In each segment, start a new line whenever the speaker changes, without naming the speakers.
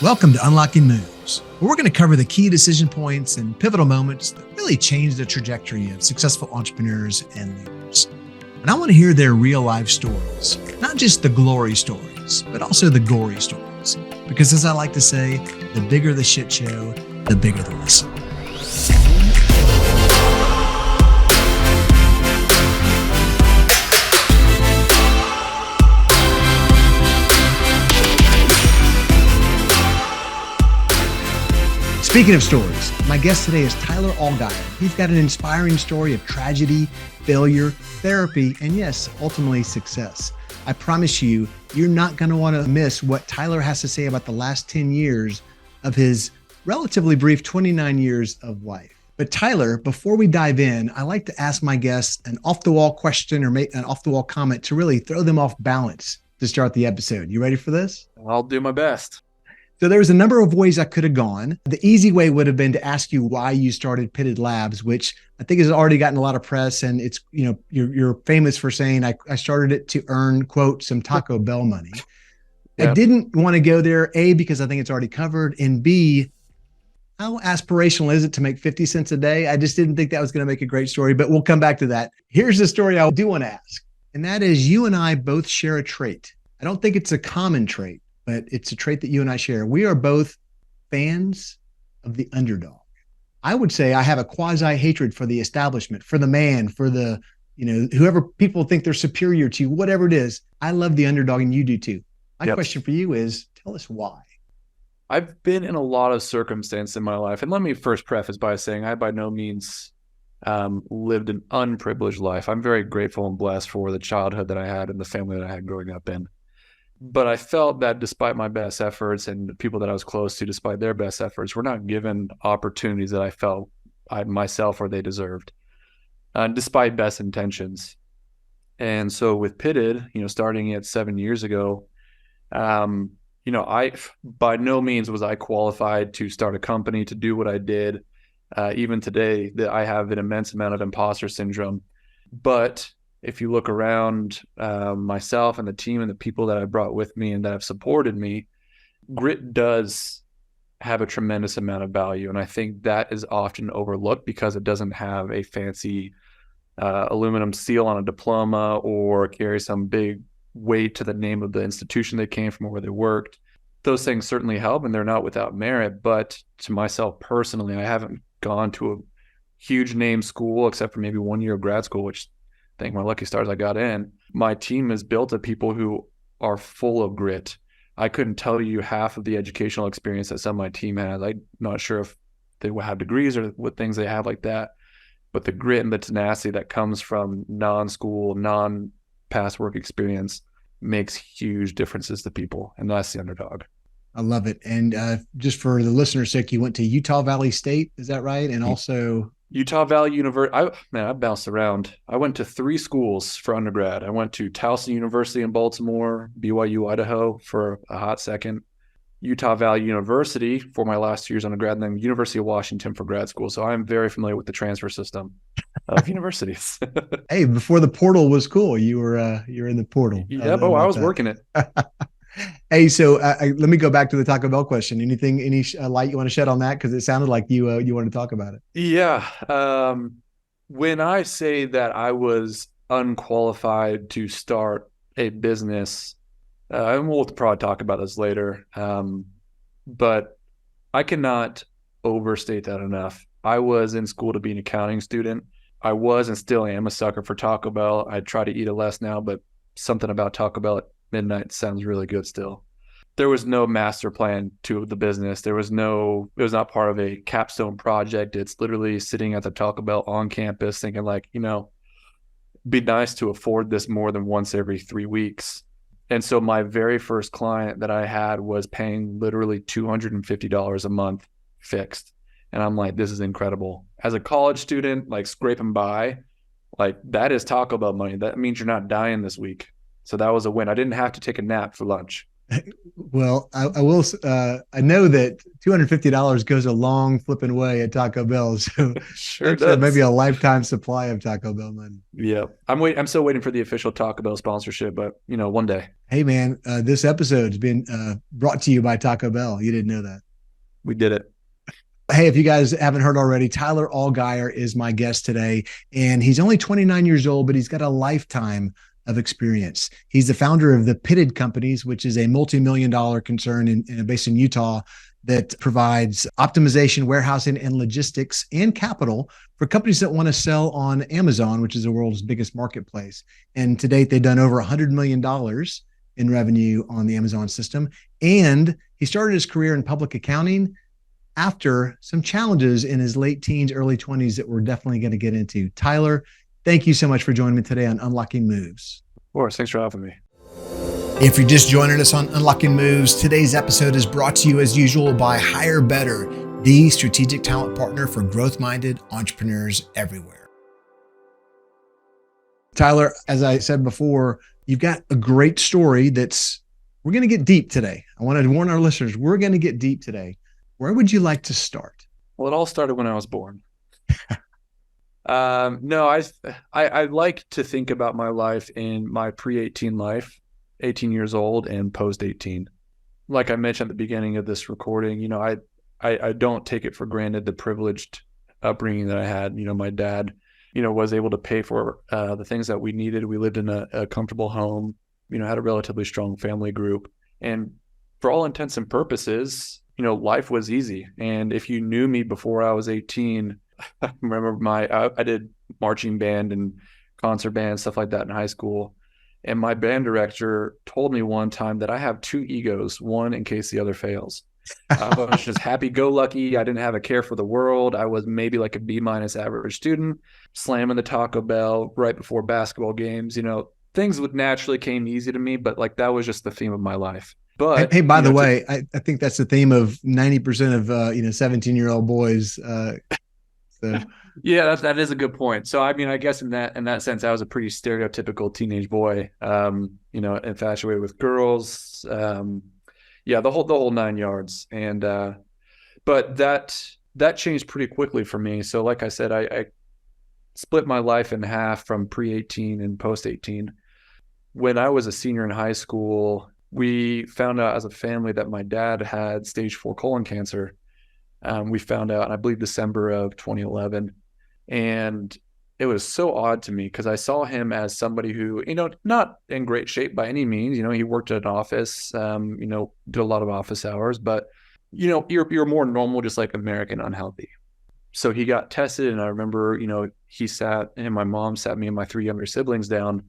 Welcome to Unlocking Moves, where we're going to cover the key decision points and pivotal moments that really change the trajectory of successful entrepreneurs and leaders. And I want to hear their real life stories, not just the glory stories, but also the gory stories. Because as I like to say, the bigger the shit show, the bigger the lesson. Speaking of stories, my guest today is Tyler Allgaier. He's got an inspiring story of tragedy, failure, therapy, and yes, ultimately success. I promise you, you're not going to want to miss what Tyler has to say about the last 10 years of his relatively brief 29 years of life. But Tyler, before we dive in, I like to ask my guests an off-the-wall question or make an off-the-wall comment to really throw them off balance to start the episode. You ready for this?
I'll do my best.
So there was a number of ways I could have gone. The easy way would have been to ask you why you started Pitted Labs, which I think has already gotten a lot of press. And it's, you know, you're famous for saying I started it to earn, quote, some Taco Bell money. Yep. I didn't want to go there, A, because I think it's already covered, and B, how aspirational is it to make 50 cents a day? I just didn't think that was going to make a great story, but we'll come back to that. Here's the story I do want to ask, and that is you and I both share a trait. I don't think it's a common trait, but it's a trait that you and I share. We are both fans of the underdog. I would say I have a quasi hatred for the establishment, for the man, for the, you know, whoever people think they're superior to, whatever it is. I love the underdog, and you do too. My question for you is, tell us why.
I've been in a lot of circumstance in my life. And let me first preface by saying I by no means lived an unprivileged life. I'm very grateful and blessed for the childhood that I had and the family that I had growing up in. But I felt that despite my best efforts and the people that I was close to, despite their best efforts, were not given opportunities that I felt I myself or they deserved, despite best intentions. And so with Pitted, you know, starting at 7 years ago, you know, I by no means was I qualified to start a company, to do what I did. Even today, that I have an immense amount of imposter syndrome. But if you look around myself and the team and the people that I brought with me and that have supported me, grit does have a tremendous amount of value. And I think that is often overlooked because it doesn't have a fancy aluminum seal on a diploma or carry some big weight to the name of the institution they came from or where they worked. Those things certainly help, and they're not without merit. But to myself personally, I haven't gone to a huge name school except for maybe 1 year of grad school, which thank my lucky stars I got in. My team is built of people who are full of grit. I couldn't tell you half of the educational experience that some of my team has. I'm not sure if they have degrees or what things they have like that, but the grit and the tenacity that comes from non-school, non-past work experience makes huge differences to people, and that's the underdog.
I love it. And just for the listener's sake, you went to Utah Valley State, is that right? And also
Utah Valley University. I bounced around. I went to 3 schools for undergrad. I went to Towson University in Baltimore, BYU, Idaho for a hot second, Utah Valley University for my last 2 years undergrad, and then University of Washington for grad school. So I'm very familiar with the transfer system of universities.
Hey, before the portal was cool, you're in the portal.
Yeah, but I was working it.
Hey, so let me go back to the Taco Bell question. Any light you want to shed on that? Because it sounded like you wanted to talk about it.
Yeah. When I say that I was unqualified to start a business, and we'll probably talk about this later, but I cannot overstate that enough. I was in school to be an accounting student. I was and still am a sucker for Taco Bell. I try to eat it less now, but something about Taco Bell at midnight sounds really good still. There was no master plan to the business. It was not part of a capstone project. It's literally sitting at the Taco Bell on campus thinking like, you know, be nice to afford this more than once every 3 weeks. And so my very first client that I had was paying literally $250 a month fixed. And I'm like, this is incredible. As a college student, like scraping by, like that is Taco Bell money. That means you're not dying this week. So that was a win. I didn't have to take a nap for lunch.
Well, I will. I know that $250 goes a long flipping way at Taco Bell, so
Sure
that's maybe
does.
a lifetime supply of Taco Bell money.
Yeah. I'm still waiting for the official Taco Bell sponsorship, but one day.
Hey, man, this episode's been brought to you by Taco Bell. You didn't know that.
We did it.
Hey, if you guys haven't heard already, Tyler Allgaier is my guest today, and he's only 29 years old, but he's got a lifetime of experience. He's the founder of the Pitted Companies, which is a multi-million-dollar concern based in Utah that provides optimization, warehousing, and logistics and capital for companies that want to sell on Amazon, which is the world's biggest marketplace. And to date, they've done over $100 million in revenue on the Amazon system. And he started his career in public accounting after some challenges in his late teens, early 20s that we're definitely going to get into. Tyler, thank you so much for joining me today on Unlocking Moves.
Of course. Thanks for having me.
If you're just joining us on Unlocking Moves, today's episode is brought to you as usual by HireBetter, the strategic talent partner for growth-minded entrepreneurs everywhere. Tyler, as I said before, you've got a great story we're going to get deep today. I want to warn our listeners, we're going to get deep today. Where would you like to start?
Well, it all started when I was born. No, I like to think about my life in my pre-18 life, 18 years old and post-18. Like I mentioned at the beginning of this recording, I don't take it for granted the privileged upbringing that I had. My dad, was able to pay for the things that we needed. We lived in a comfortable home, had a relatively strong family group. And for all intents and purposes, life was easy. And if you knew me before I was 18, I remember I did marching band and concert band, stuff like that in high school. And my band director told me one time that I have two egos, one in case the other fails. I was just happy-go-lucky. I didn't have a care for the world. I was maybe like a B- average student, slamming the Taco Bell right before basketball games. Things would naturally came easy to me, but like that was just the theme of my life. But
hey, by the way, I think that's the theme of 90% of 17-year-old boys. So
yeah, that is a good point. So I mean, I guess in that sense, I was a pretty stereotypical teenage boy. Infatuated with girls. Yeah, the whole nine yards. And but that changed pretty quickly for me. So like I said, I split my life in half from pre-18 and post-18. When I was a senior in high school, we found out as a family that my dad had stage 4 colon cancer. We found out, I believe, December of 2011. And it was so odd to me because I saw him as somebody who, not in great shape by any means. He worked at an office, did a lot of office hours, but, you're more normal, just like American unhealthy. So he got tested, and I remember, my mom sat me and my 3 younger siblings down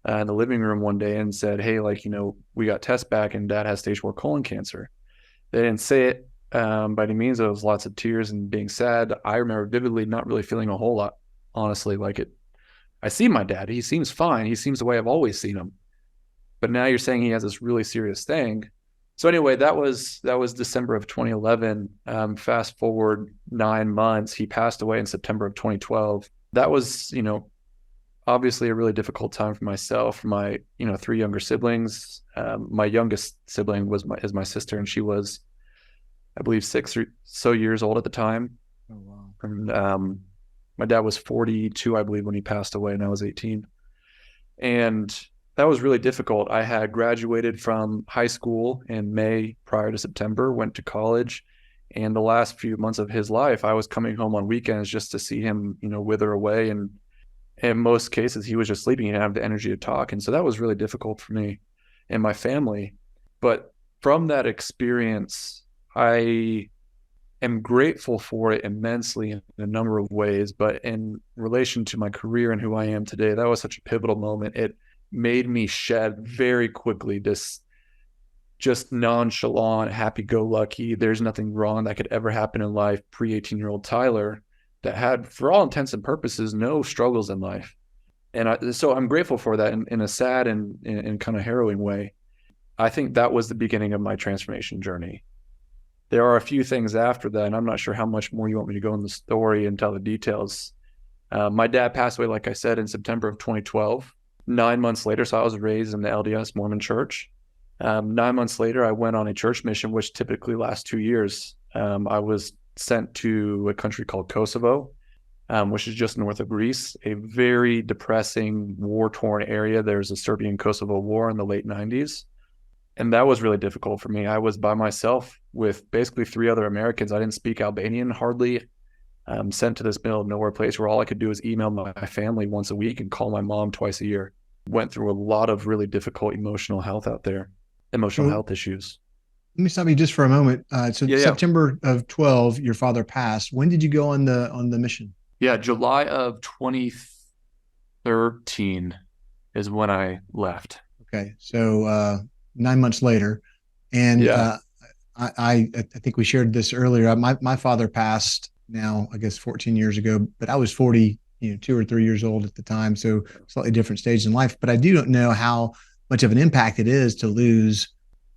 in the living room one day and said, hey, we got tests back and dad has stage 4 colon cancer. They didn't say it by any means. There was lots of tears and being sad. I remember vividly not really feeling a whole lot, honestly. I see my dad. He seems fine. He seems the way I've always seen him. But now you're saying he has this really serious thing. So anyway, that was December of 2011. Fast forward 9 months, he passed away in September of 2012. That was, obviously a really difficult time for myself, my 3 younger siblings. My youngest sibling is my sister, and she was, I believe, 6 or so years old at the time.
Oh, wow.
And my dad was 42, I believe, when he passed away, and I was 18. And that was really difficult. I had graduated from high school in May prior to September, went to college, and the last few months of his life, I was coming home on weekends just to see him, wither away. And in most cases, he was just sleeping. He didn't have the energy to talk. And so that was really difficult for me and my family. But from that experience, I am grateful for it immensely in a number of ways. But in relation to my career and who I am today, that was such a pivotal moment. It made me shed very quickly this just nonchalant, happy-go-lucky, there's nothing wrong that could ever happen in life, pre-18-year-old Tyler that had, for all intents and purposes, no struggles in life. And so I'm grateful for that in a sad and kind of harrowing way. I think that was the beginning of my transformation journey. There are a few things after that, and I'm not sure how much more you want me to go in the story and tell the details. My dad passed away, like I said, in September of 2012. 9 months later, so I was raised in the LDS Mormon church. 9 months later, I went on a church mission, which typically lasts 2 years. I was sent to a country called Kosovo, which is just north of Greece, a very depressing, war-torn area. There's a Serbian-Kosovo war in the late 90s. And that was really difficult for me. I was by myself with basically 3 other Americans. I didn't speak Albanian hardly. Sent to this middle of nowhere place where all I could do is email my family once a week and call my mom twice a year. Went through a lot of really difficult emotional health out there, emotional health issues.
Let me stop you just for a moment. So
Yeah.
September of 12, your father passed. When did you go on the mission?
Yeah, July of 2013 is when I left.
Okay, so 9 months later, and I think we shared this earlier. My father passed now, I guess 14 years ago, but I was 40, 2 or 3 years old at the time, so slightly different stage in life. But I do know how much of an impact it is to lose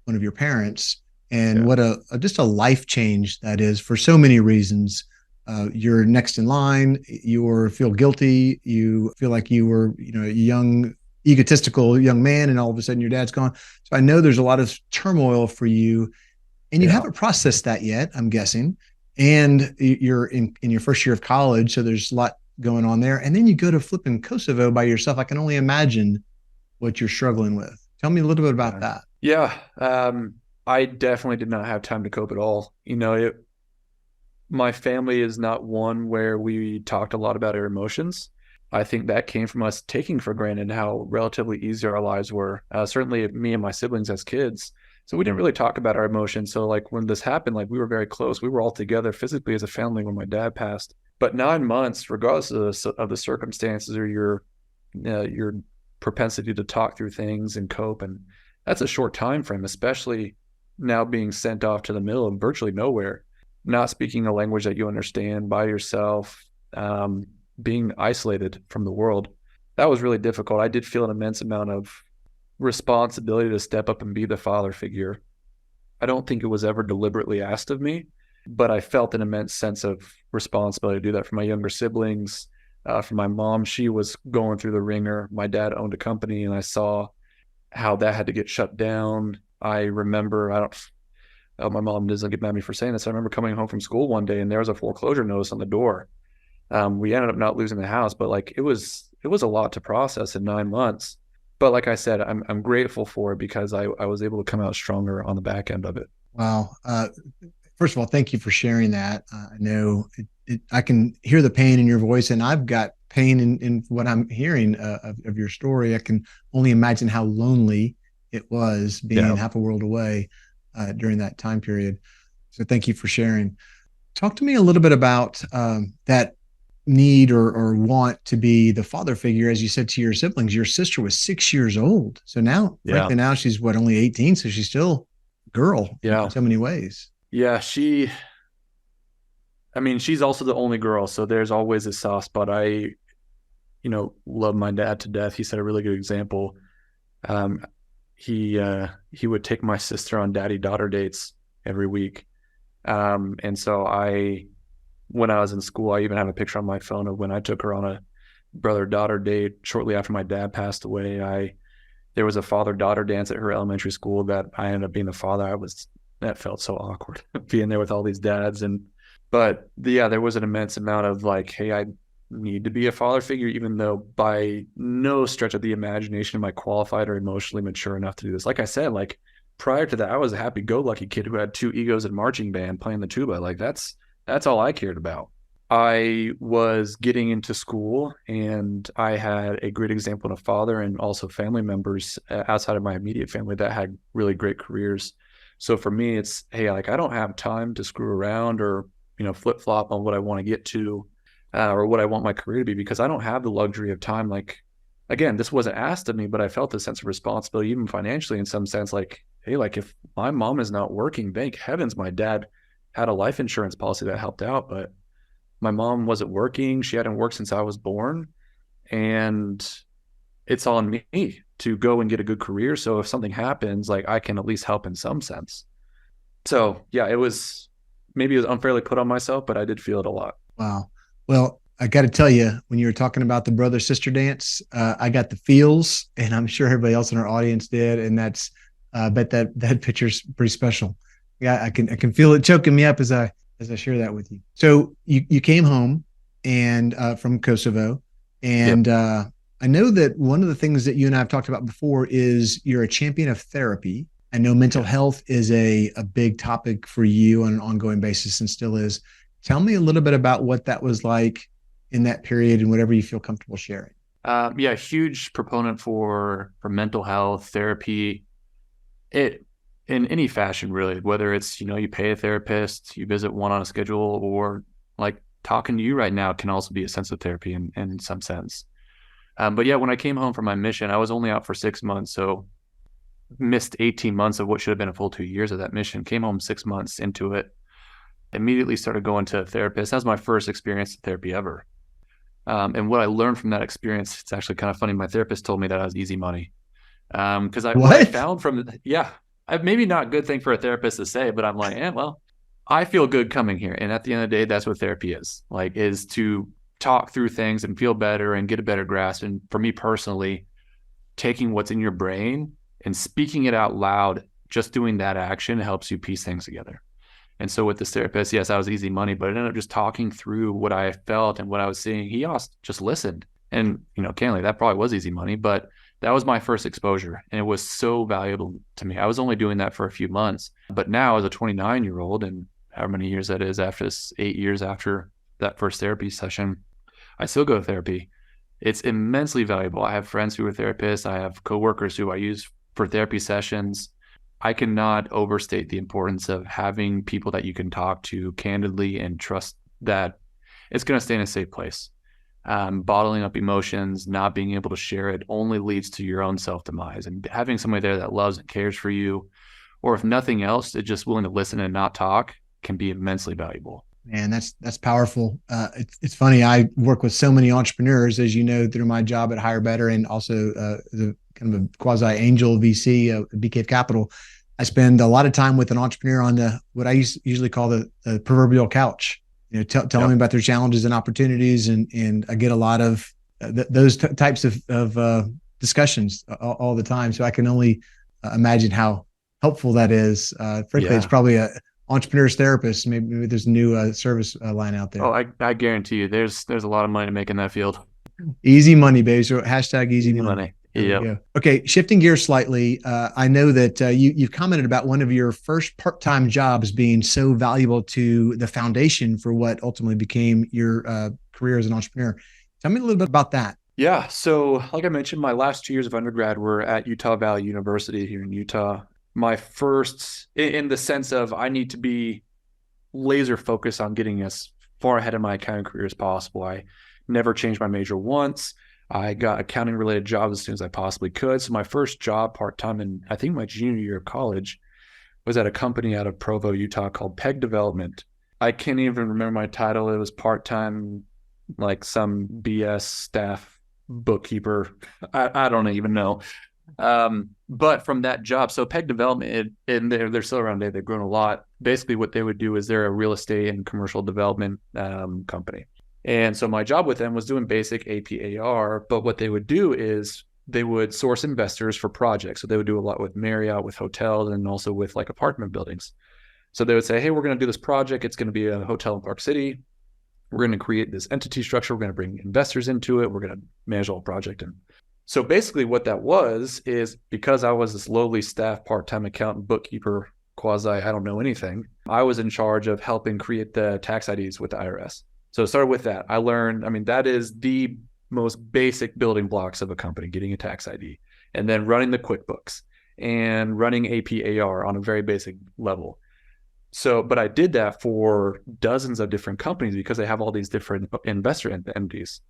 one of your parents, and what just a life change that is for so many reasons. You're next in line. You feel guilty. You feel like you were, a young, egotistical young man, and all of a sudden your dad's gone. So I know there's a lot of turmoil for you, and you haven't processed that yet, I'm guessing. And you're in your first year of college, so there's a lot going on there. And then you go to flipping Kosovo by yourself. I can only imagine what you're struggling with. Tell me a little bit about that.
Yeah. I definitely did not have time to cope at all. My family is not one where we talked a lot about our emotions. I think that came from us taking for granted how relatively easy our lives were. Certainly me and my siblings as kids. So we didn't really talk about our emotions. So like when this happened, like we were very close. We were all together physically as a family when my dad passed. But 9 months, regardless of the circumstances or your propensity to talk through things and cope, and that's a short time frame, especially now being sent off to the middle of virtually nowhere, not speaking a language that you understand, by yourself, being isolated from the world. That was really difficult. I did feel an immense amount of responsibility to step up and be the father figure. I don't think it was ever deliberately asked of me, but I felt an immense sense of responsibility to do that for my younger siblings. For my mom, she was going through the ringer. My dad owned a company, and I saw how that had to get shut down. I remember, my mom doesn't get mad at me for saying this. I remember coming home from school one day, and there was a foreclosure notice on the door. We ended up not losing the house, but like it was a lot to process in 9 months. But like I said, I'm grateful for it because I was able to come out stronger on the back end of it.
Wow. First of all, thank you for sharing that. I know I can hear the pain in your voice, and I've got pain in what I'm hearing of your story. I can only imagine how lonely it was being half a world away during that time period. So thank you for sharing. Talk to me a little bit about that need or want to be the father figure, as you said to your siblings. Your sister was 6 years old. So now, frankly, now she's only 18. So she's still a girl in so many ways.
Yeah, she's also the only girl. So there's always a soft spot. I, love my dad to death. He set a really good example. He would take my sister on daddy-daughter dates every week. And so when I was in school, I even have a picture on my phone of when I took her on a brother-daughter date shortly after my dad passed away. There was a father-daughter dance at her elementary school that I ended up being the father. That felt so awkward being there with all these dads. But there was an immense amount of like, hey, I need to be a father figure, even though by no stretch of the imagination am I qualified or emotionally mature enough to do this. Like I said, like prior to that, I was a happy-go-lucky kid who had 2 egos in marching band playing the tuba. Like that's all I cared about. I was getting into school, and I had a great example of a father and also family members outside of my immediate family that had really great careers. So for me, it's, hey, like I don't have time to screw around or, flip-flop on what I want to get to or what I want my career to be, because I don't have the luxury of time. Like, again, this wasn't asked of me, but I felt a sense of responsibility, even financially in some sense. Like, hey, like if my mom is not working, thank heavens my dad had a life insurance policy that helped out, but my mom wasn't working. She hadn't worked since I was born, and it's on me to go and get a good career. So if something happens, like I can at least help in some sense. So it was unfairly put on myself, but I did feel it a lot.
Wow. Well, I got to tell you, when you were talking about the brother sister dance, I got the feels, and I'm sure everybody else in our audience did. And that's I bet that picture's pretty special. Yeah, I can feel it choking me up as I share that with you. So you came home and from Kosovo,
Yep.
and I know that one of the things that you and I have talked about before is you're a champion of therapy. I know mental
Yes.
health is a big topic for you on an ongoing basis and still is. Tell me a little bit about what that was like in that period and whatever you feel comfortable sharing.
Yeah, huge proponent for mental health therapy. It in any fashion, really, whether it's, you pay a therapist, you visit one on a schedule, or like talking to you right now can also be a sense of therapy in some sense. But yeah, when I came home from my mission, I was only out for 6 months. So missed 18 months of what should have been a full 2 years of that mission. Came home 6 months into it, immediately started going to a therapist. That was my first experience in therapy ever. And what I learned from that experience, it's actually kind of funny. My therapist told me that I was easy money. Because what I
What?
found from, yeah, maybe not a good thing for a therapist to say, but I'm like, well, I feel good coming here. And at the end of the day, that's what therapy is, like, is to talk through things and feel better and get a better grasp. And for me personally, taking what's in your brain and speaking it out loud, just doing that action helps you piece things together. And so with this therapist, yes, I was easy money, but I ended up just talking through what I felt and what I was seeing. He also just listened. And, candidly, that probably was easy money, but that was my first exposure. And it was so valuable to me. I was only doing that for a few months. But now, as a 29-year-old, and however many years that is after this, 8 years after that first therapy session, I still go to therapy. It's immensely valuable. I have friends who are therapists. I have coworkers who I use for therapy sessions. I cannot overstate the importance of having people that you can talk to candidly and trust that it's going to stay in a safe place. Bottling up emotions, not being able to share it only leads to your own self-demise. And having somebody there that loves and cares for you, or if nothing else, is just willing to listen and not talk, can be immensely valuable.
Man, that's powerful. It's funny. I work with so many entrepreneurs, as you know, through my job at HireBetter and also the kind of a quasi angel VC, BK Capital. I spend a lot of time with an entrepreneur on what I usually call the proverbial couch. Telling me about their challenges and opportunities, and I get a lot of those types of discussions all the time. So I can only imagine how helpful that is. Frankly, it's probably a entrepreneur's therapist. Maybe there's a new service line out there.
Oh, I guarantee you, there's a lot of money to make in that field.
Easy money, baby. So hashtag easy money.
Yeah.
Okay. Shifting gears slightly. I know that you've commented about one of your first part-time jobs being so valuable to the foundation for what ultimately became your career as an entrepreneur. Tell me a little bit about that.
Yeah. So like I mentioned, my last 2 years of undergrad were at Utah Valley University here in Utah. My first, in the sense of I need to be laser focused on getting as far ahead of my accounting career as possible. I never changed my major once. I got accounting related jobs as soon as I possibly could. So my first job part-time in, I think, my junior year of college was at a company out of Provo, Utah called Peg Development. I can't even remember my title. It was part-time, like some BS staff bookkeeper. I don't even know. But from that job, so Peg Development, and they're still around today. They've grown a lot. Basically what they would do is they're a real estate and commercial development company. And so my job with them was doing basic AP/AR, but what they would do is they would source investors for projects. So they would do a lot with Marriott, with hotels, and also with like apartment buildings. So they would say, hey, we're going to do this project. It's going to be a hotel in Park City. We're going to create this entity structure. We're going to bring investors into it. We're going to manage the whole project. And so basically what that was is, because I was this lowly staff part-time accountant, bookkeeper, quasi, I don't know anything, I was in charge of helping create the tax IDs with the IRS. So it started with that. I learned, that is the most basic building blocks of a company, getting a tax ID, and then running the QuickBooks and running AP/AR on a very basic level. So, but I did that for dozens of different companies because they have all these different investor entities.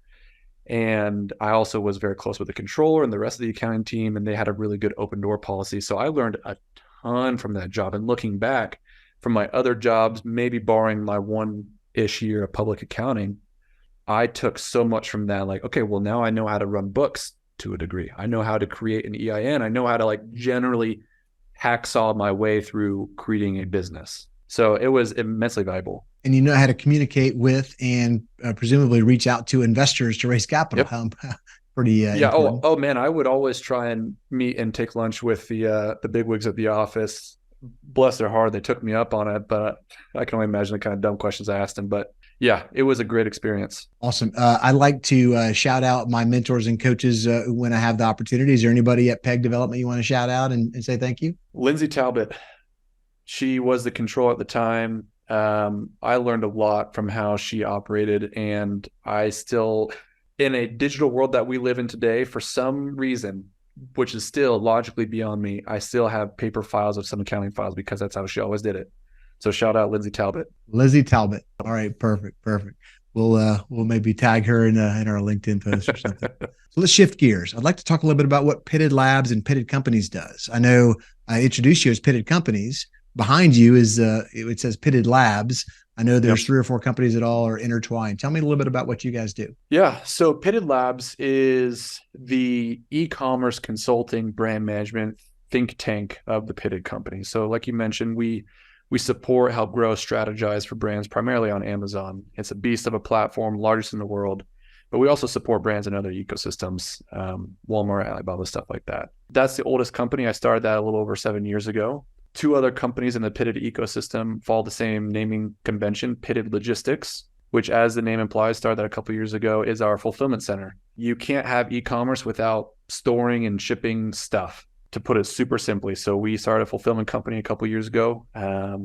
And I also was very close with the controller and the rest of the accounting team, and they had a really good open door policy. So I learned a ton from that job. And looking back from my other jobs, maybe barring my one-ish year of public accounting, I took so much from that. Like, okay, well, now I know how to run books to a degree. I know how to create an EIN. I know how to generally hacksaw my way through creating a business. So it was immensely valuable.
And you know how to communicate with and presumably reach out to investors to raise capital.
Yep.
pretty important.
Oh man, I would always try and meet and take lunch with the bigwigs at the office. Bless their heart, they took me up on it, but I can only imagine the kind of dumb questions I asked them. But yeah, it was a great experience.
Awesome. I like to shout out my mentors and coaches when I have the opportunity. Is there anybody at Peg Development you want to shout out and say thank you?
Lindsay Talbot, she was the control at the time. I learned a lot from how she operated, and I still, in a digital world that we live in today, for some reason, which is still logically beyond me, I still have paper files of some accounting files because that's how she always did it. So shout out Lindsay Talbot.
Lizzie Talbot. All right, perfect. We'll maybe tag her in our LinkedIn post or something. So let's shift gears. I'd like to talk a little bit about what Pitted Labs and Pitted Companies does. I know I introduced you as Pitted Companies. Behind you is it says Pitted Labs. I know there's 3 or 4 companies that all are intertwined. Tell me a little bit about what you guys do.
Yeah. So Pitted Labs is the e-commerce consulting brand management think tank of the Pitted company. So like you mentioned, we support, help grow, strategize for brands primarily on Amazon. It's a beast of a platform, largest in the world, but we also support brands in other ecosystems, Walmart, Alibaba, stuff like that. That's the oldest company. I started that a little over 7 years ago. 2 other companies in the Pitted ecosystem follow the same naming convention, Pitted Logistics, which, as the name implies, started that a couple of years ago, is our fulfillment center. You can't have e-commerce without storing and shipping stuff, to put it super simply. So we started a fulfillment company a couple of years ago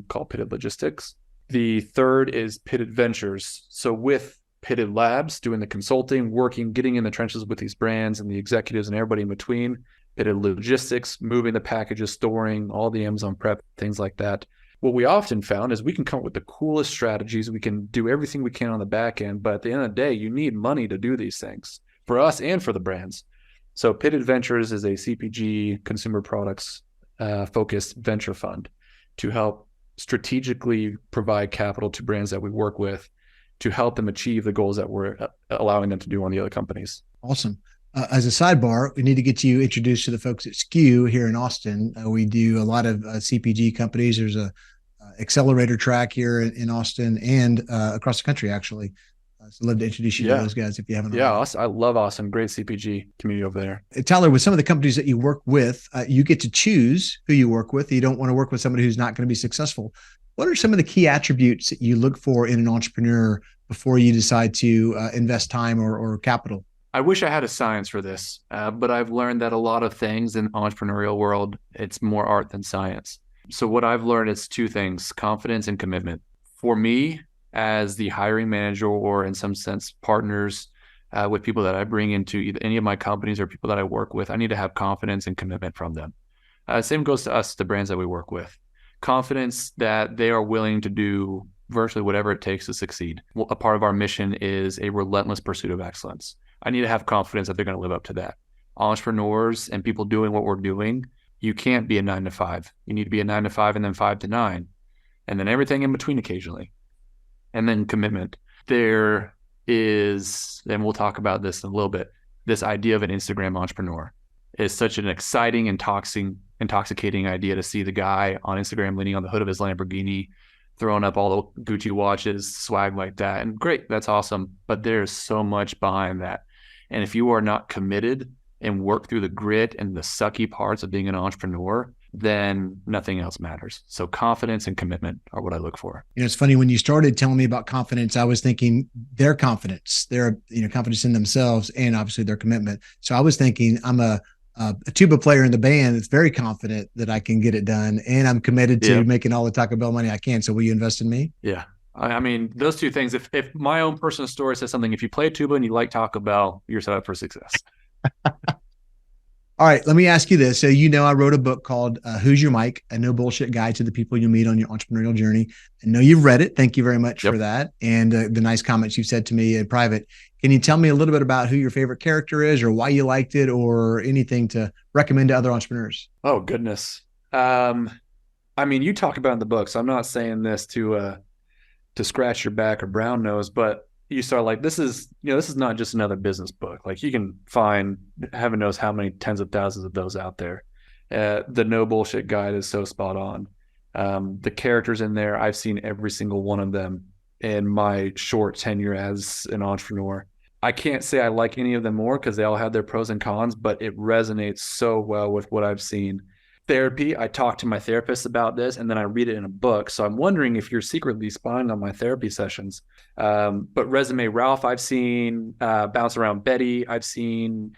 called Pitted Logistics. The third is Pitted Ventures. So with Pitted Labs, doing the consulting, working, getting in the trenches with these brands and the executives and everybody in between, Pitted Logistics, moving the packages, storing, all the Amazon prep, things like that. What we often found is we can come up with the coolest strategies. We can do everything we can on the back end, but at the end of the day, you need money to do these things for us and for the brands. So Pitted Ventures is a CPG, consumer products focused venture fund to help strategically provide capital to brands that we work with to help them achieve the goals that we're allowing them to do on the other companies.
Awesome. As a sidebar, we need to get you introduced to the folks at SKU here in Austin. We do a lot of CPG companies. There's a accelerator track here in Austin and across the country, actually. So I'd love to introduce you to those guys if you haven't.
Yeah, I love Austin. Great CPG community over there.
Tyler, with some of the companies that you work with, you get to choose who you work with. You don't want to work with somebody who's not going to be successful. What are some of the key attributes that you look for in an entrepreneur before you decide to invest time or capital?
I wish I had a science for this, but I've learned that a lot of things in the entrepreneurial world, it's more art than science. So what I've learned is 2 things, confidence and commitment. For me, as the hiring manager, or in some sense partners with people that I bring into either any of my companies or people that I work with, I need to have confidence and commitment from them. Same goes to us, the brands that we work with. Confidence that they are willing to do virtually whatever it takes to succeed. A part of our mission is a relentless pursuit of excellence. I need to have confidence that they're going to live up to that. Entrepreneurs and people doing what we're doing, you can't be a 9 to 5. You need to be a 9 to 5 and then 5 to 9, and then everything in between occasionally. And then commitment. There is, and we'll talk about this in a little bit, this idea of an Instagram entrepreneur is such an exciting, intoxicating idea to see the guy on Instagram leaning on the hood of his Lamborghini, throwing up all the Gucci watches, swag like that. And great, that's awesome. But there's so much behind that. And if you are not committed and work through the grit and the sucky parts of being an entrepreneur, then nothing else matters. So confidence and commitment are what I look for.
It's funny, when you started telling me about confidence, I was thinking their confidence, their confidence in themselves, and obviously their commitment. So I was thinking I'm a tuba player in the band that's very confident that I can get it done, and I'm committed to making all the Taco Bell money I can. So will you invest in me?
Yeah. I mean, those 2 things, if my own personal story says something, if you play tuba and you like Taco Bell, you're set up for success.
All right, let me ask you this. So, I wrote a book called Who's Your Mike? A No Bullshit Guide to the People You Meet on Your Entrepreneurial Journey. I know you've read it. Thank you very much for that. And the nice comments you've said to me in private. Can you tell me a little bit about who your favorite character is, or why you liked it, or anything to recommend to other entrepreneurs?
Oh, goodness. I mean, you talk about in the book, so I'm not saying this to scratch your back or brown nose, but you start like, this is not just another business book. Like, you can find heaven knows how many tens of thousands of those out there. The No Bullshit Guide is so spot on. The characters in there, I've seen every single one of them in my short tenure as an entrepreneur. I can't say I like any of them more because they all have their pros and cons, but it resonates so well with what I've seen. Therapy, I talk to my therapist about this and then I read it in a book. So I'm wondering if you're secretly spying on my therapy sessions. But Resume Ralph, I've seen, Bounce Around Betty, I've seen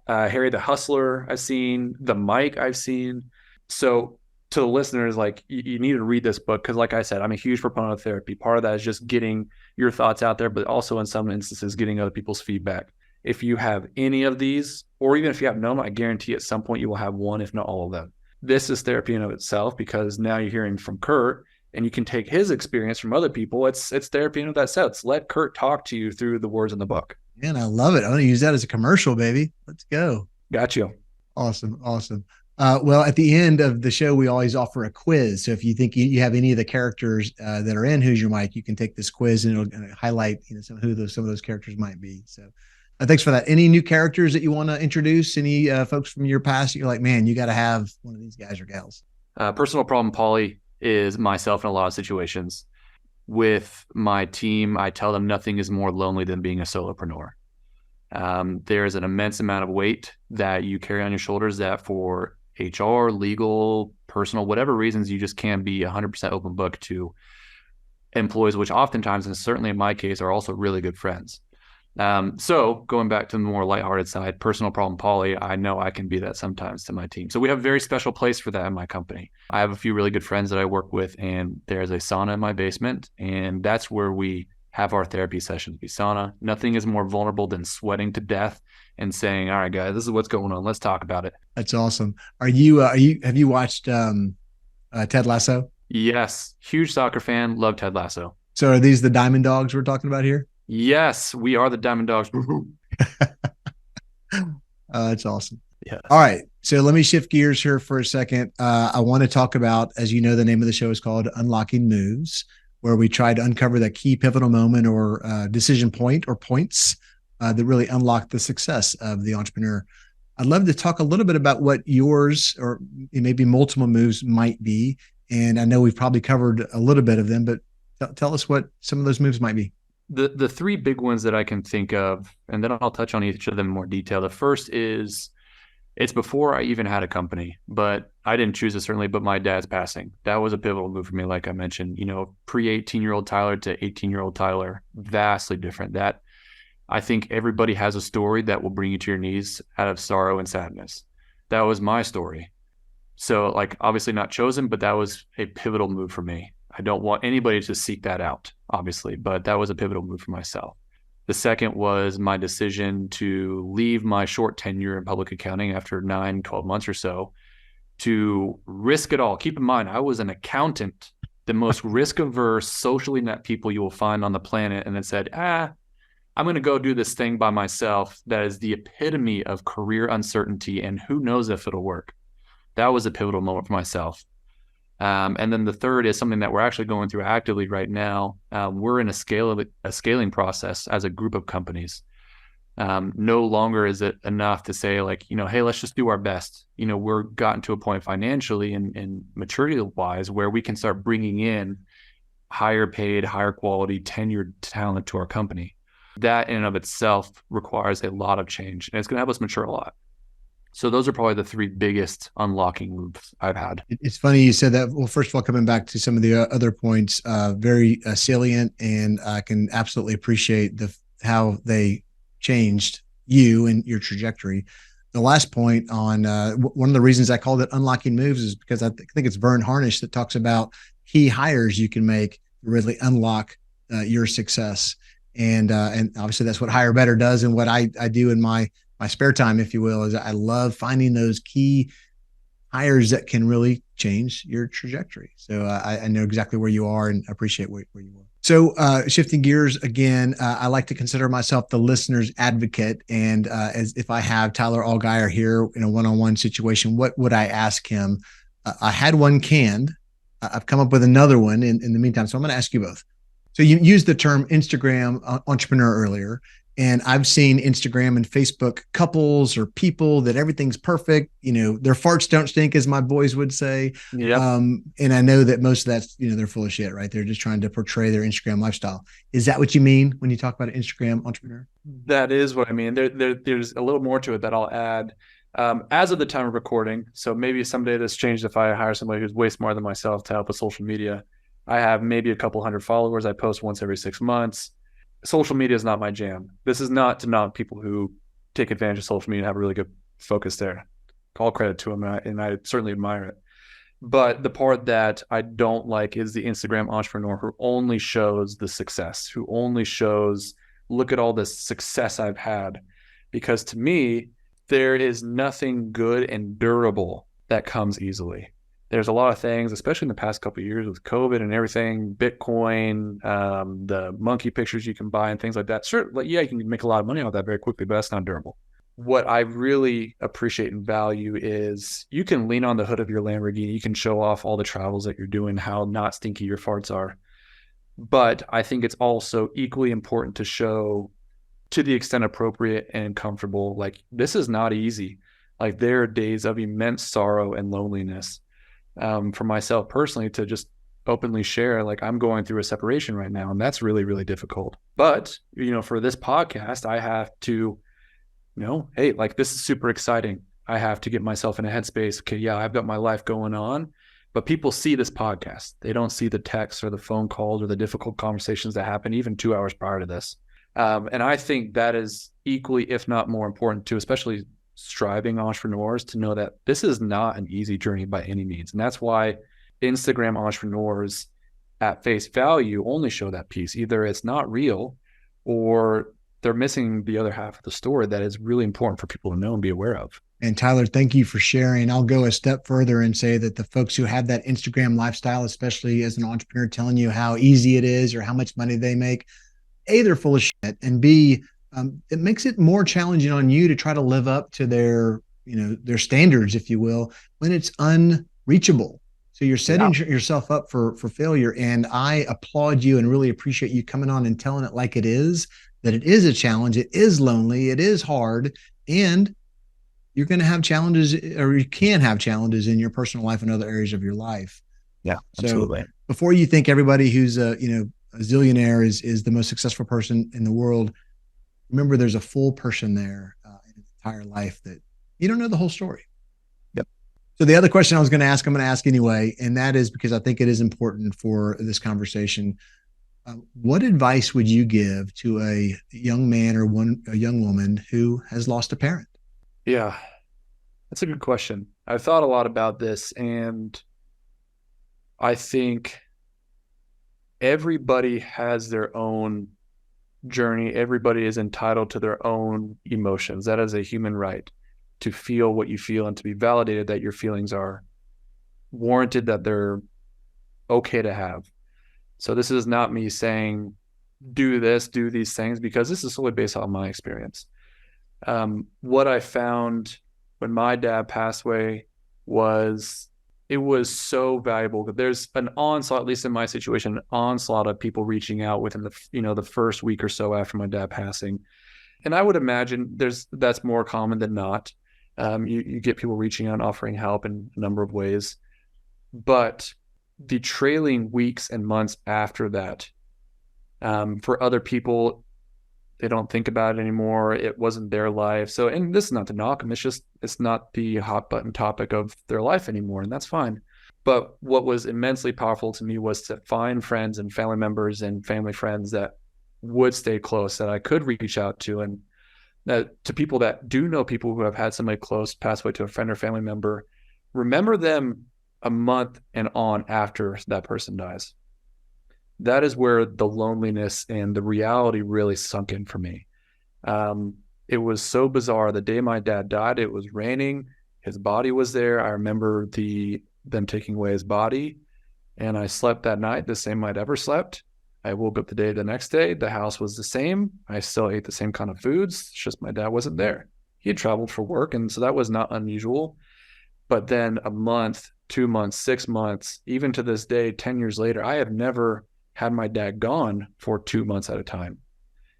Harry the Hustler, I've seen The Mike, I've seen. So to the listeners, like you need to read this book because, like I said, I'm a huge proponent of therapy. Part of that is just getting your thoughts out there, but also in some instances, getting other people's feedback. If you have any of these, or even if you have none, I guarantee at some point you will have one, if not all of them. This is therapy in of itself because now you're hearing from Kurt and you can take his experience from other people. It's therapy in of that sense. Let Kurt talk to you through the words in the book.
Man, I love it. I'm going to use that as a commercial, baby. Let's go.
Got you.
Awesome. Awesome. Well, at the end of the show, we always offer a quiz. So if you think you have any of the characters that are in Who's Your Mike, you can take this quiz and it'll highlight some of those characters might be. So thanks for that. Any new characters that you want to introduce? Any folks from your past that you're like, man, you got to have one of these guys or gals?
Personal problem Polly is myself in a lot of situations. With my team, I tell them nothing is more lonely than being a solopreneur. There's an immense amount of weight that you carry on your shoulders that for HR, legal, personal, whatever reasons, you just can't be 100% open book to employees, which oftentimes, and certainly in my case, are also really good friends. So going back to the more lighthearted side, personal problem Polly, I know I can be that sometimes to my team. So we have a very special place for that in my company. I have a few really good friends that I work with, and there's a sauna in my basement, and that's where we have our therapy sessions. Be sauna. Nothing is more vulnerable than sweating to death and saying, all right, guys, this is what's going on. Let's talk about it.
That's awesome. Have you watched Ted Lasso?
Yes. Huge soccer fan. Love Ted Lasso.
So are these the Diamond Dogs we're talking about here?
Yes, we are the Diamond Dogs.
That's awesome.
Yeah.
All right. So let me shift gears here for a second. I want to talk about, as you know, the name of the show is called Unlocking Moves, where we try to uncover that key pivotal moment or decision point or points that really unlock the success of the entrepreneur. I'd love to talk a little bit about what yours or maybe multiple moves might be. And I know we've probably covered a little bit of them, but tell us what some of those moves might be.
The three big ones that I can think of, and then I'll touch on each of them in more detail. The first is, it's before I even had a company, but I didn't choose it certainly, but my dad's passing. That was a pivotal move for me, like I mentioned, pre-18-year-old Tyler to 18-year-old Tyler, vastly different. That I think everybody has a story that will bring you to your knees out of sorrow and sadness. That was my story. So obviously not chosen, but that was a pivotal move for me. I don't want anybody to seek that out, obviously, but that was a pivotal move for myself. The second was my decision to leave my short tenure in public accounting after 9-12 months or so to risk it all. Keep in mind, I was an accountant, the most risk-averse, socially net people you will find on the planet, and then said, I'm going to go do this thing by myself that is the epitome of career uncertainty, and who knows if it'll work. That was a pivotal moment for myself. And then the third is something that we're actually going through actively right now. We're in a scaling process as a group of companies. No longer is it enough to say hey, let's just do our best. We're gotten to a point financially and maturity wise where we can start bringing in higher paid, higher quality, tenured talent to our company. That in and of itself requires a lot of change, and it's going to help us mature a lot. So those are probably the three biggest unlocking moves I've had.
It's funny you said that. Well, first of all, coming back to some of the other points, very salient, and I can absolutely appreciate how they changed you and your trajectory. The last point on one of the reasons I called it unlocking moves is because I think it's Vern Harnish that talks about key hires you can make to really unlock your success. And obviously that's what HireBetter does, and what I do in my spare time, if you will, is I love finding those key hires that can really change your trajectory. So I know exactly where you are and appreciate where you are. So shifting gears again, I like to consider myself the listener's advocate. And as if I have Tyler Allgaier here in a one-on-one situation, what would I ask him? I had one canned. I've come up with another one in the meantime. So I'm going to ask you both. So you used the term Instagram entrepreneur earlier. And I've seen Instagram and Facebook couples or people that everything's perfect. Their farts don't stink, as my boys would say.
Yep.
And I know that most of that's, they're full of shit, right? They're just trying to portray their Instagram lifestyle. Is that what you mean when you talk about an Instagram entrepreneur?
That is what I mean. There's a little more to it that I'll add. As of the time of recording, so maybe someday this changed if I hire somebody who's way smarter than myself to help with social media. I have maybe a couple hundred followers. I post once every 6 months. Social media is not my jam. This is not to knock people who take advantage of social media and have a really good focus there. All credit to them, and I certainly admire it. But the part that I don't like is the Instagram entrepreneur who only shows the success, who only shows, look at all this success I've had. Because to me, there is nothing good and durable that comes easily. There's a lot of things, especially in the past couple of years with COVID and everything, Bitcoin, the monkey pictures you can buy and things like that. Sure, yeah, you can make a lot of money off that very quickly, but that's not durable. What I really appreciate and value is you can lean on the hood of your Lamborghini. You can show off all the travels that you're doing, how not stinky your farts are. But I think it's also equally important to show, to the extent appropriate and comfortable, like, this is not easy. Like, there are days of immense sorrow and loneliness. For myself personally, to just openly share, like, I'm going through a separation right now, and that's really, really difficult. But, for this podcast, I have to, hey, like, this is super exciting. I have to get myself in a headspace. Okay, yeah, I've got my life going on, but people see this podcast. They don't see the texts or the phone calls or the difficult conversations that happen even 2 hours prior to this. And I think that is equally, if not more important too, especially striving entrepreneurs, to know that this is not an easy journey by any means. And that's why Instagram entrepreneurs at face value only show that piece. Either it's not real or they're missing the other half of the story that is really important for people to know and be aware of.
And Tyler, thank you for sharing. I'll go a step further and say that the folks who have that Instagram lifestyle, especially as an entrepreneur, telling you how easy it is or how much money they make, A, they're full of shit, and B, it makes it more challenging on you to try to live up to their standards, if you will, when it's unreachable. So you're setting yourself up for failure. And I applaud you and really appreciate you coming on and telling it like it is, that it is a challenge. It is lonely. It is hard. And you're going to have challenges, or you can have challenges in your personal life and other areas of your life.
Yeah, absolutely.
So before you think everybody who's a zillionaire is the most successful person in the world, remember there's a full person there in his entire life that you don't know the whole story.
Yep.
So the other question I was going to ask, I'm going to ask anyway, and that is because I think it is important for this conversation. What advice would you give to a young man or a young woman who has lost a parent?
Yeah, that's a good question. I've thought a lot about this, and I think everybody has their own journey. Everybody is entitled to their own emotions. That is a human right, to feel what you feel and to be validated that your feelings are warranted, that they're okay to have. So this is not me saying, do this, do these things, because this is solely based on my experience. What I found when my dad passed away was, it was so valuable. There's an onslaught, at least in my situation, an onslaught of people reaching out within the first week or so after my dad passing. And I would imagine that's more common than not. You get people reaching out and offering help in a number of ways. But the trailing weeks and months after that, for other people, they don't think about it anymore. It wasn't their life. So, and this is not to knock them. It's not the hot button topic of their life anymore, and that's fine. But what was immensely powerful to me was to find friends and family members and family friends that would stay close, that I could reach out to, and that to people that do know people who have had somebody close pass away to a friend or family member, remember them a month and on after that person dies. That is where the loneliness and the reality really sunk in for me. It was so bizarre. The day my dad died, it was raining. His body was there. I remember them taking away his body, and I slept that night the same I'd ever slept. I woke up the next day. The house was the same. I still ate the same kind of foods. It's just my dad wasn't there. He had traveled for work, and so that was not unusual. But then a month, 2 months, 6 months, even to this day, 10 years later, I have never had my dad gone for 2 months at a time.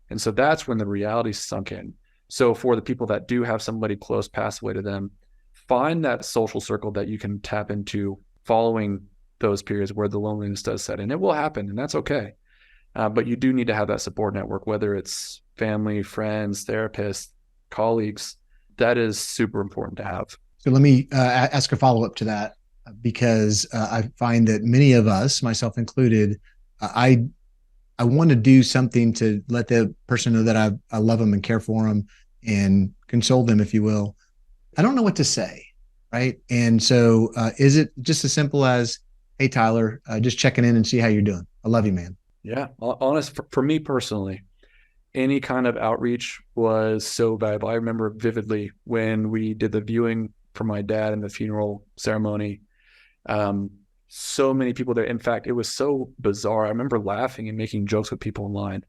And so that's when the reality sunk in. So for the people that do have somebody close pass away to them, find that social circle that you can tap into following those periods where the loneliness does set in. It will happen, and that's okay. But you do need to have that support network, whether it's family, friends, therapists, colleagues. That is super important to have.
So let me ask a follow-up to that, because I find that many of us, myself included, I want to do something to let the person know that I love them and care for them and console them, if you will. I don't know what to say, right? And so is it just as simple as, hey, Tyler, just checking in and see how you're doing? I love you, man.
Yeah. Honest, for me personally, any kind of outreach was so valuable. I remember vividly when we did the viewing for my dad in the funeral ceremony. So many people there. In fact, it was so bizarre. I remember laughing and making jokes with people in line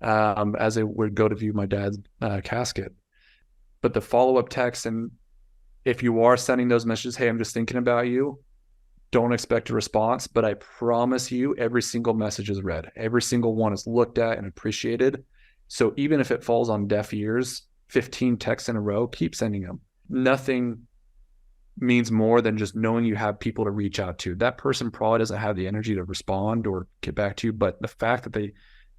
as they would go to view my dad's casket. But the follow-up text, and if you are sending those messages, hey, I'm just thinking about you, don't expect a response, but I promise you every single message is read. Every single one is looked at and appreciated. So even if it falls on deaf ears, 15 texts in a row, keep sending them. Nothing means more than just knowing you have people to reach out to. That person probably doesn't have the energy to respond or get back to you, but the fact that they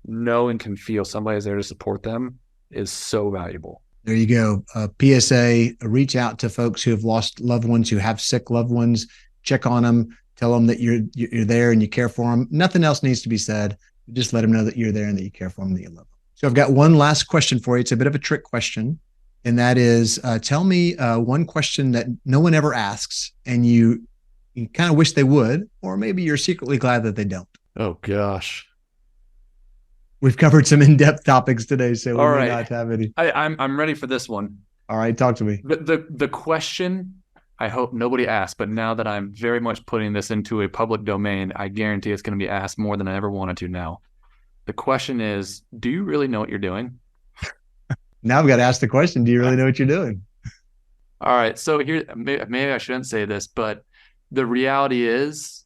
know and can feel somebody is there to support them is so valuable.
There you go. PSA, reach out to folks who have lost loved ones, who have sick loved ones. Check on them, tell them that you're there and you care for them. Nothing else needs to be said. Just let them know that you're there and that you care for them, that you love them. So I've got one last question for you. It's a bit of a trick question. And that is, tell me one question that no one ever asks and you kind of wish they would, or maybe you're secretly glad that they don't.
Oh, gosh.
We've covered some in-depth topics today, so we
All
may
right.
not have any.
I'm ready for this one.
All right, talk to me.
The question, I hope nobody asked, but now that I'm very much putting this into a public domain, I guarantee it's going to be asked more than I ever wanted to now. The question is, do you really know what you're doing?
Now I've got to ask the question, do you really know what you're doing?
All right. So here, maybe I shouldn't say this, but the reality is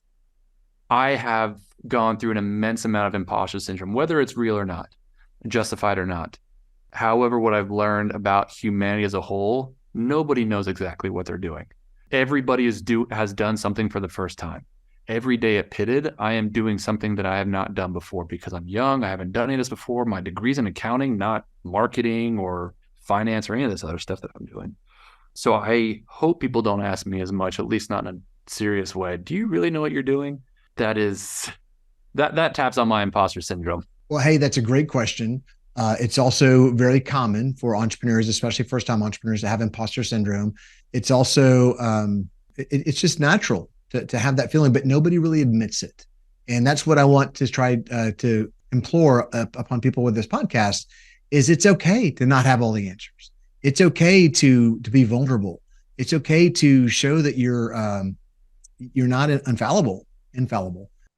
I have gone through an immense amount of imposter syndrome, whether it's real or not, justified or not. However, what I've learned about humanity as a whole, nobody knows exactly what they're doing. Everybody has done something for the first time. Every day at Pitted, I am doing something that I have not done before because I'm young. I haven't done any of this before. My degree's in accounting, not marketing or finance or any of this other stuff that I'm doing. So I hope people don't ask me as much, at least not in a serious way. Do you really know what you're doing? That taps on my imposter syndrome.
Well, hey, that's a great question. It's also very common for entrepreneurs, especially first-time entrepreneurs, to have imposter syndrome. It's also, it's just natural to have that feeling, but nobody really admits it. And that's what I want to try to implore upon people with this podcast is it's okay to not have all the answers. It's okay to be vulnerable. It's okay to show that you're not infallible.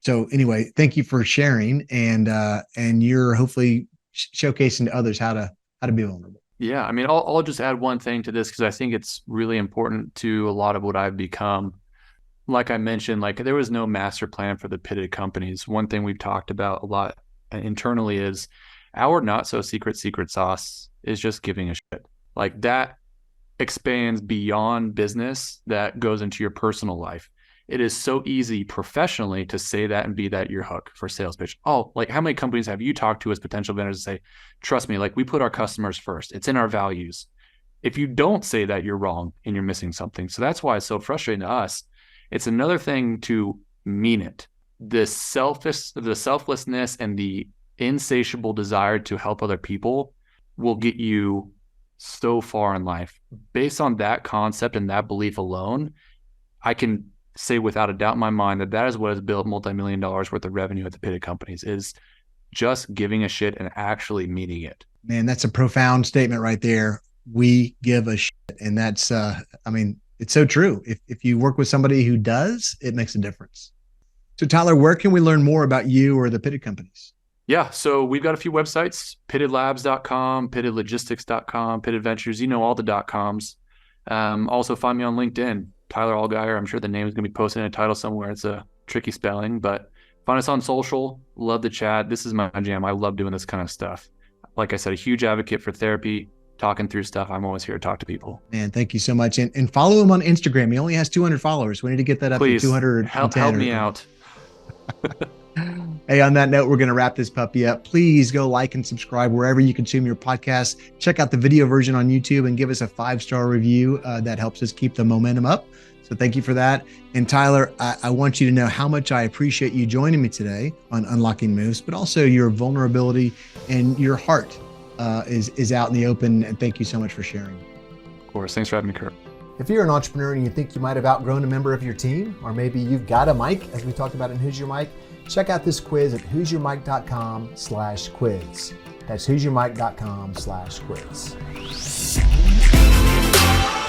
So anyway, thank you for sharing, and you're hopefully showcasing to others how to be vulnerable.
Yeah, I mean, I'll just add one thing to this because I think it's really important to a lot of what I've become. Like I mentioned, like there was no master plan for the Pitted companies. One thing we've talked about a lot internally is our not so secret sauce is just giving a shit. Like that expands beyond business, that goes into your personal life. It is so easy professionally to say that and be that your hook for sales pitch. Oh, like how many companies have you talked to as potential vendors and say, trust me, like we put our customers first. It's in our values. If you don't say that, you're wrong and you're missing something. So that's why it's so frustrating to us. It's another thing to mean it. The selflessness and the insatiable desire to help other people will get you so far in life. Based on that concept and that belief alone, I can say without a doubt in my mind that is what has built multi-million dollars worth of revenue at the Pitted companies, is just giving a shit and actually meaning it.
Man, that's a profound statement right there. We give a shit. And that's, it's so true. If you work with somebody who does, it makes a difference. So Tyler, where can we learn more about you or the Pitted companies?
Yeah, so we've got a few websites, pittedlabs.com, pittedlogistics.com, Pitted Ventures, all the .coms. Also find me on LinkedIn, Tyler Allgaier. I'm sure the name is going to be posted in a title somewhere. It's a tricky spelling, but find us on social. Love the chat. This is my jam. I love doing this kind of stuff. like I said, a huge advocate for therapy, talking through stuff. I'm always here to talk to people.
Man, thank you so much. And follow him on Instagram. He only has 200 followers. We need to get that up
Please,
to 210.
help me out.
Hey, on that note, we're going to wrap this puppy up. Please go like and subscribe wherever you consume your podcast. Check out the video version on YouTube and give us a 5-star review. That helps us keep the momentum up. So thank you for that. And Tyler, I want you to know how much I appreciate you joining me today on Unlocking Moose, but also your vulnerability and your heart is out in the open. And thank you so much for sharing.
Of course. Thanks for having me, Kurt.
If you're an entrepreneur and you think you might have outgrown a member of your team, or maybe you've got a mic, as we talked about in Who's Your Mic, check out this quiz at who'syourmic.com/quiz. That's who'syourmic.com/quiz.